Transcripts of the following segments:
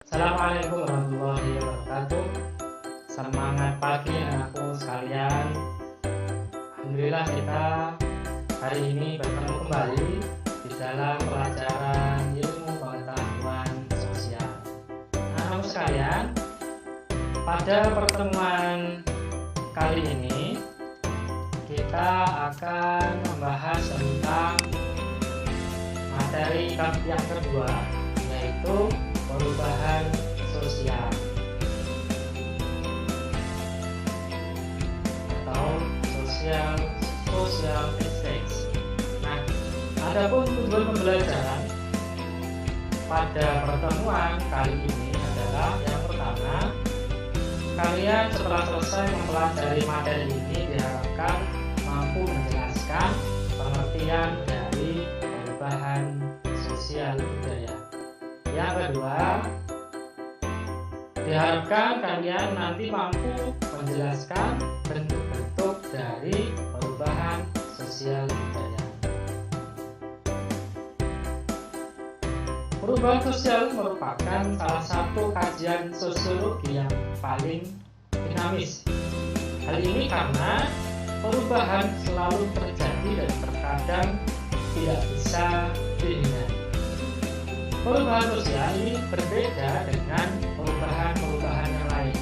Assalamualaikum warahmatullahi wabarakatuh. Semangat pagi anakku sekalian. Alhamdulillah kita hari ini bertemu kembali di dalam pelajaran ilmu pengetahuan sosial. Anakku sekalian, pada pertemuan kali ini kita akan membahas tentang materi yang kedua, yaitu perubahan sosial atau social ethics. Nah, adapun tujuan pembelajaran pada pertemuan kali ini adalah yang pertama, kalian setelah selesai mempelajari materi ini diharapkan mampu menjelaskan pengertian dari perubahan sosial budaya. Yang kedua, diharapkan kalian nanti mampu menjelaskan bentuk-bentuk dari perubahan sosial budaya. Perubahan sosial merupakan salah satu kajian sosiologi yang paling dinamis. Hal ini karena perubahan selalu terjadi dan terkadang tidak bisa dihindari. Perubahan sosial ini berbeda dengan perubahan-perubahan yang lain.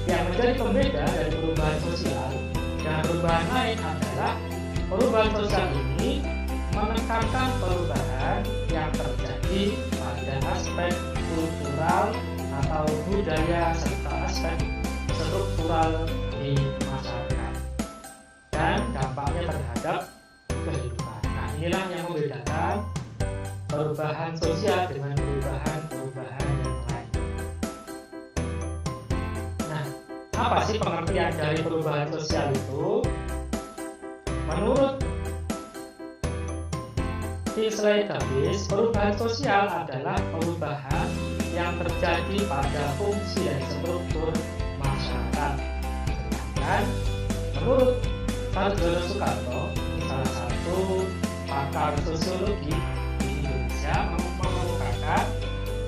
Yang menjadi pembeda dari perubahan sosial dan perubahan lain adalah perubahan sosial ini menekankan perubahan yang terjadi pada aspek kultural atau budaya serta aspek struktural di masyarakat dan dampaknya terhadap kehidupan. Nah, inilah yang membedakan perubahan sosial dengan perubahan yang lain. Nah, apa sih pengertian dari perubahan sosial itu? Menurut Kingsley Davis, perubahan sosial adalah perubahan yang terjadi pada fungsi dan struktur masyarakat. Sedangkan menurut Sarjono Soekarno, salah satu pakar sosiologi mengemukakan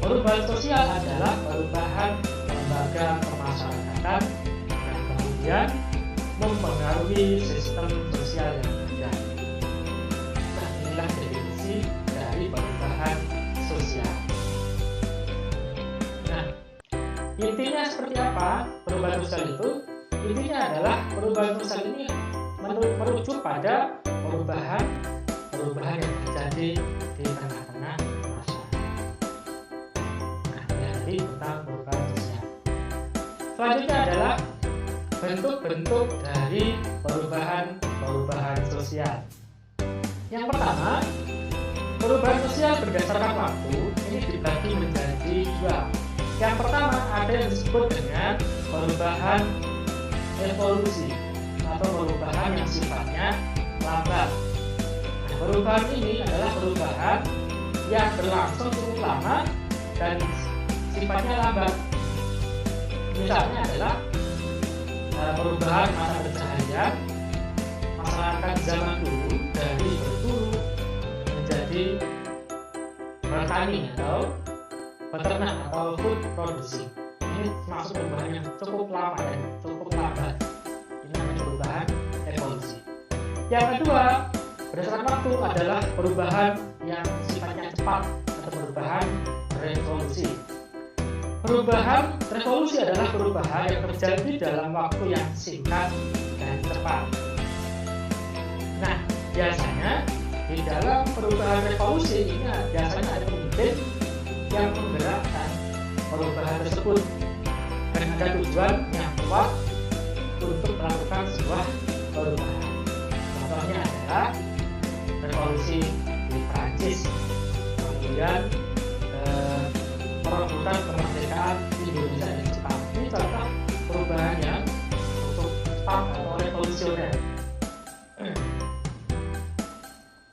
perubahan sosial adalah perubahan lembaga pemasyarakatan yang kemudian mempengaruhi sistem sosial yang ada. Nah, inilah definisi dari perubahan sosial. Nah, intinya seperti apa perubahan sosial itu? Intinya adalah perubahan sosial ini merujuk pada perubahan yang terjadi di tengah-tengah masyarakat. Nah, jadi tentang perubahan sosial. Selanjutnya adalah bentuk-bentuk dari perubahan sosial. Yang pertama, perubahan sosial berdasarkan waktu ini dibagi menjadi dua. Yang pertama ada yang disebut dengan perubahan evolusi atau perubahan yang sifatnya lambat. Perubahan ini adalah perubahan yang berlangsung cukup lama dan sifatnya lambat. Misalnya adalah perubahan masa pencaharian masyarakat zaman dulu dari berburu menjadi bertani atau peternak atau food producing. Ini termasuk perubahan yang cukup lama dan cukup lambat. Ini namanya perubahan evolusi. Yang kedua, berdasarkan waktu adalah perubahan yang sifatnya cepat atau perubahan revolusi. Perubahan revolusi adalah perubahan yang terjadi dalam waktu yang singkat dan cepat. Nah, biasanya di dalam perubahan revolusi ini biasanya ada pemimpin yang menggerakkan perubahan tersebut dan ada tujuan yang kuat untuk melakukan sebuah perubahan. Contohnya adalah revolusi di Prancis, kemudian perebutan kemerdekaan Indonesia dan Jepang. Ini contoh perubahan yang cukup cepat atau revolusioner.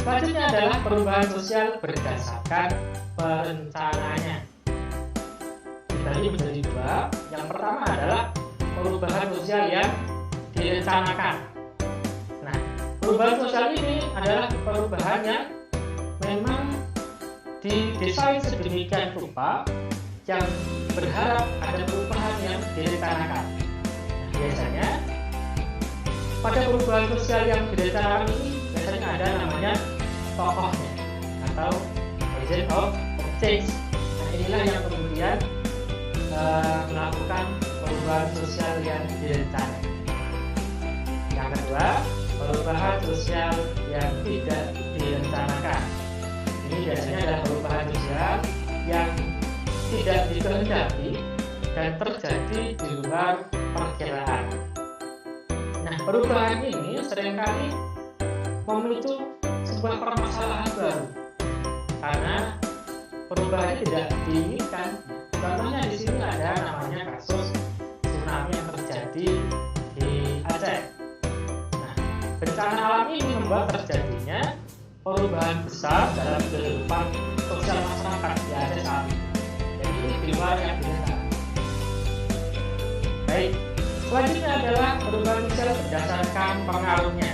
Selanjutnya adalah perubahan sosial berdasarkan perencanaannya. Dibagi menjadi dua. Yang pertama adalah perubahan sosial yang direncanakan. Nah, perubahan sosial ini adalah perubahan yang memang didesain sedemikian rupa yang berharap ada perubahan yang direncanakan. Nah, biasanya pada perubahan sosial yang direncanakan ini biasanya ada namanya tokohnya atau agent of change. Nah, inilah yang kemudian melakukan perubahan sosial yang direncanakan. Yang kedua, perubahan sosial yang tidak direncanakan. Ini biasanya adalah perubahan sosial yang tidak dikehendaki dan terjadi di luar perkiraan. Nah, perubahan ini seringkali memicu sebuah permasalahan baru karena perubahan tidak diinginkan. Contohnya di sini ada namanya kasus tsunami yang terjadi di Aceh. Nah, bencana alam ini membuat terjadinya perubahan besar dalam kehidupan sosial masyarakat di Aceh saat ini. Jadi ini di luar yang direncanakan. Baik, selanjutnya adalah perubahan sosial berdasarkan pengaruhnya.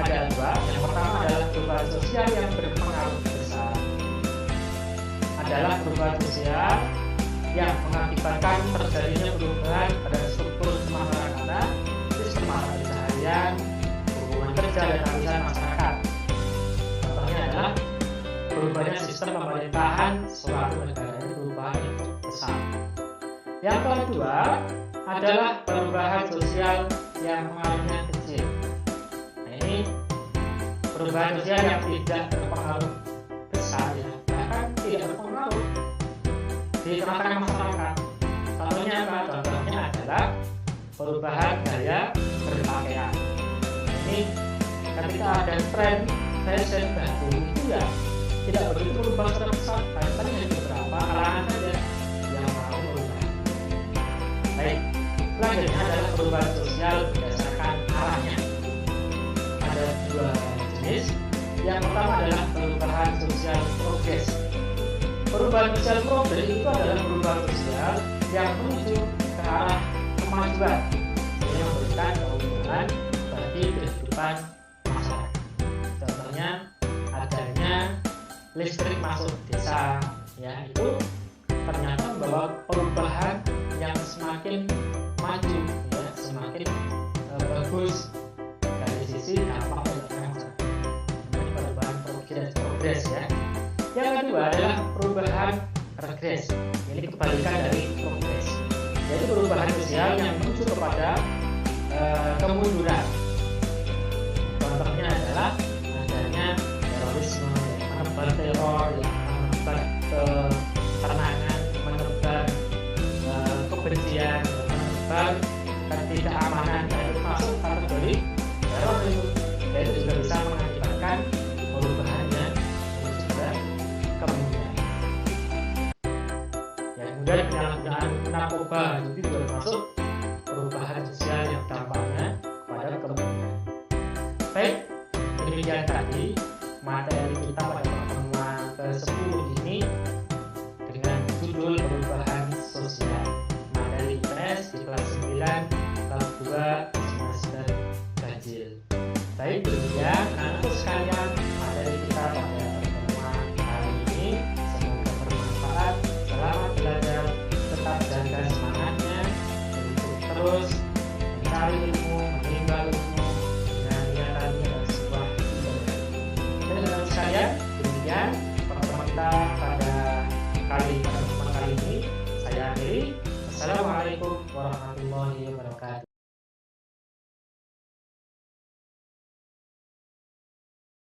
Ada dua. Yang pertama adalah perubahan sosial yang berpengaruh besar. Adalah perubahan sosial yang mengakibatkan terjadinya perubahan pada struktur kemasyarakatan, sistem mata pencaharian, hubungan kerja dan lapisan masyarakat. Contohnya adalah perubahannya sistem pemerintahan suatu negara. Ini perubahan yang besar. Yang kedua adalah perubahan sosial yang pengaruhnya kecil. Nah, ini perubahan sosial yang tidak berpengaruh besar, ya, bahkan tidak berpengaruh di tengah-tengah masyarakat. Contohnya apa? Contohnya adalah perubahan gaya berpakaian. Ini ketika ada tren fashion baru itu ya tidak begitu berubah secara besar, bahkan hanya beberapa kalangan saja yang mau berubah. Baik, selanjutnya adalah perubahan sosial berdasarkan arahnya. Ada dua jenis. Yang pertama adalah perubahan sosial progres. Perubahan sosial progres itu adalah perubahan sosial yang menuju ke arah kemajuan, yang memberikan keuntungan bagi kehidupan masyarakat. Contohnya adanya listrik masuk desa, ya, itu ternyata membawa perubahan yang semakin maju, ya, semakin bagus dari sisi dampak masyarakat. Ini perubahan progres, ya. Yang kedua adalah perubahan regres. Ini kebalikan dari progres, yaitu perubahan sosial yang menuju kepada kemunduran. Contohnya adalah adanya terorisme, menebar teror, menebar ketenangan, menebar kebencian, menebar ketidakamanan, yaitu masuk kategori teror itu. Yaitu juga bisa mengakibatkan perubahannya menuju ke kemunduran. Ya, kemudian penyalahgunaan narkoba itu juga termasuk perubahan sosial yang dampaknya kepada kemunduran. Baik, demikian tadi materi kita pada pertemuan ke-10 ini dengan judul perubahan sosial. Materi IPS di kelas 9 kelas 2 semester ganjil. Baik, demikian anak-anak sekalian materi kita pada pertemuan hari ini. Semoga bermanfaat. Selamat belajar, tetap jaga semangatnya untuk terus mencari ilmu, menimba ilmu dengan niatannya dan sebuah ibadah. Dan teman-teman sekalian, demikian pertemuan kita pada pertemuan kali ini. Saya akhiri. Assalamualaikum warahmatullahi wabarakatuh.